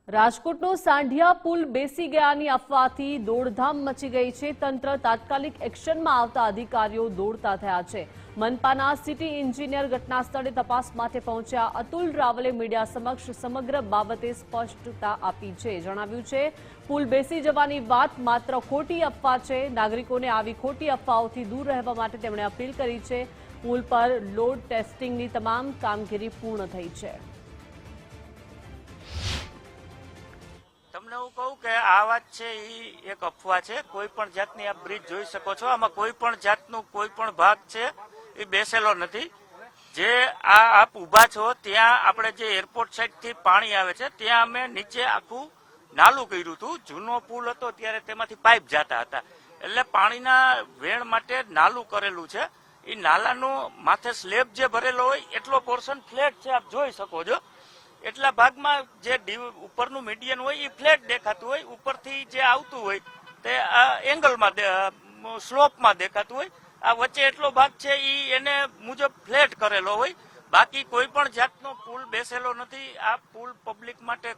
રાજકોટનો સાંઢિયા પુલ બેસી ગયાની અફવાથી દોડધામ મચી ગઈ છે। તંત્ર તાત્કાલિક એક્શનમાં આવતા અધિકારીઓ દોડતા થયા છે। મનપાના સિટી એન્જિનિયર ઘટના સ્થળે તપાસ માટે પહોંચ્યા। અતુલ રાવલે મીડિયા સમક્ષ સમગ્ર બાબતે સ્પષ્ટતા આપી છે। જણાવ્યું છે પુલ બેસી જવાની વાત માત્ર ખોટી અફવા છે। નાગરિકોને આવી ખોટી અફવાઓથી દૂર રહેવા માટે તેમણે અપીલ કરી છે। પુલ પર લોડ ટેસ્ટિંગની તમામ કામગીરી પૂર્ણ થઈ છે। તમને હું કહું કે આ વાત છે એ એક અફવા છે। કોઈ પણ જાતની આ બ્રિજ જોઈ શકો છો, આમાં કોઈ પણ જાતનું કોઈ પણ ભાગ છે એ બેસેલો નથી। જે આપ ઊભા છો ત્યાં આપણે જે એરપોર્ટ સાઈડથી પાણી આવે છે ત્યાં અમે નીચે આખું નાલું કર્યું હતું। જૂનો પુલ હતો ત્યારે તેમાંથી પાઇપ જતા હતા, એટલે પાણીના વેણ માટે નાલું કરેલું છે। એ નાલાનું માથે સ્લેબ જે ભરેલો હોય એટલો પોર્શન ફ્લેટ છે, આપ જોઈ શકો છો। એટલા ભાગમાં જે ઉપરનું મીડિયન હોય એ ફ્લેટ દેખાતું હોય, ઉપરથી જે આવતું હોય તે એંગલમાં સ્લોપમાં દેખાતું હોય। આ વચ્ચે એટલો ભાગ છે એ એને મુજબ ફ્લેટ કરેલો હોય, બાકી કોઈ પણ જાતનો પુલ બેસેલો નથી। આ પુલ પબ્લિક માટે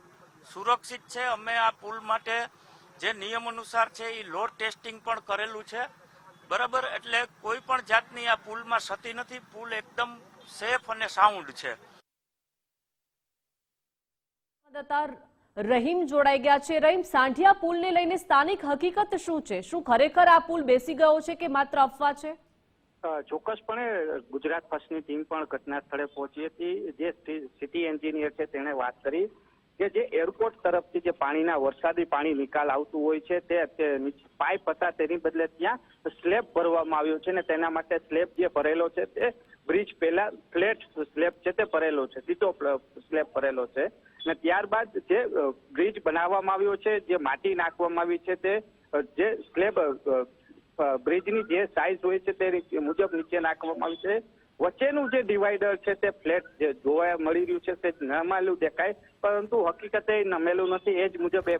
સુરક્ષિત છે। અમે આ પુલ માટે જે નિયમ અનુસાર છે એ લોડ ટેસ્ટિંગ પણ કરેલું છે, બરાબર। એટલે કોઈ પણ જાતની આ પુલમાં ક્ષતિ નથી। પુલ એકદમ સેફ અને સાઉન્ડ છે। રહીમ જોડાઈ ગયા છે। રહીમ, સાંઢિયા પુલને લઈને સ્થાનિક હકીકત શું છે? શું ખરેખર આ પુલ બેસી ગયો છે કે માત્ર અફવા છે? ચોક્કસપણે ગુજરાત ફર્સ્ટની ટીમ પણ ઘટના સ્થળે પહોંચી હતી। જે સિટી એન્જિનિયર છે તેણે વાત કરી કે જે એરપોર્ટ તરફથી જે પાણીના વરસાદી પાણી નિકાલ આવતું હોય છે તે પાઇપ હતા, તેની બદલે ત્યાં સ્લેબ ભરવામાં આવ્યો છે ને તેના માટે સ્લેબ જે ભરેલો છે તે બ્રિજ પહેલા ફ્લેટ સ્લેબ છે તે ભરેલો છે, સીધો સ્લેબ ભરેલો છે। અને ત્યારબાદ જે બ્રિજ બનાવવામાં આવ્યો છે, જે માટી નાખવામાં આવી છે, તે જે સ્લેબ બ્રિજની જે સાઇઝ હોય છે તે મુજબ નીચે નાખવામાં આવી છે। વચ્ચેનું જે ડિવાઈડર છે તે ફ્લેટ જે જોવા મળી રહ્યું છે તે નમેલું દેખાય, પરંતુ હકીકતે નમેલું નથી। એ જ મુજબ એ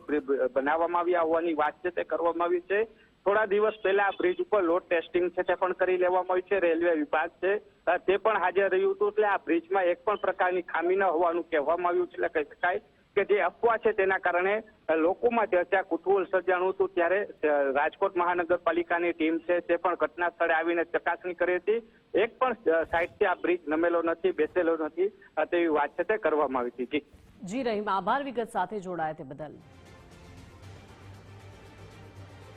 બનાવવામાં આવ્યા હોવાની વાત છે તે કરવામાં આવી છે। થોડા દિવસ પહેલા આ બ્રિજ ઉપર લોડ ટેસ્ટિંગ છે તે પણ કરી લેવામાં આવી છે। રેલવે વિભાગ છે તે પણ હાજર રહ્યું હતું, એટલે આ બ્રિજમાં એક પણ પ્રકારની ખામી ન હોવાનું કહેવામાં આવ્યું છે। એટલે કહી શકાય કે જે અફવા છે તેના કારણે લોકોમાં ચર્ચા કુતૂહલ સર્જાણું હતું। ત્યારે રાજકોટ મહાનગરપાલિકાની ટીમ છે તે પણ ઘટના સ્થળે આવીને ચકાસણી કરી હતી। એક પણ સાઈડથી આ બ્રિજ નમેલો નથી, બેસેલો નથી તેવી વાત છે તે કરવામાં આવી હતી। જી રહીમ, આભાર વિગત સાથે જોડાયા તે બદલ।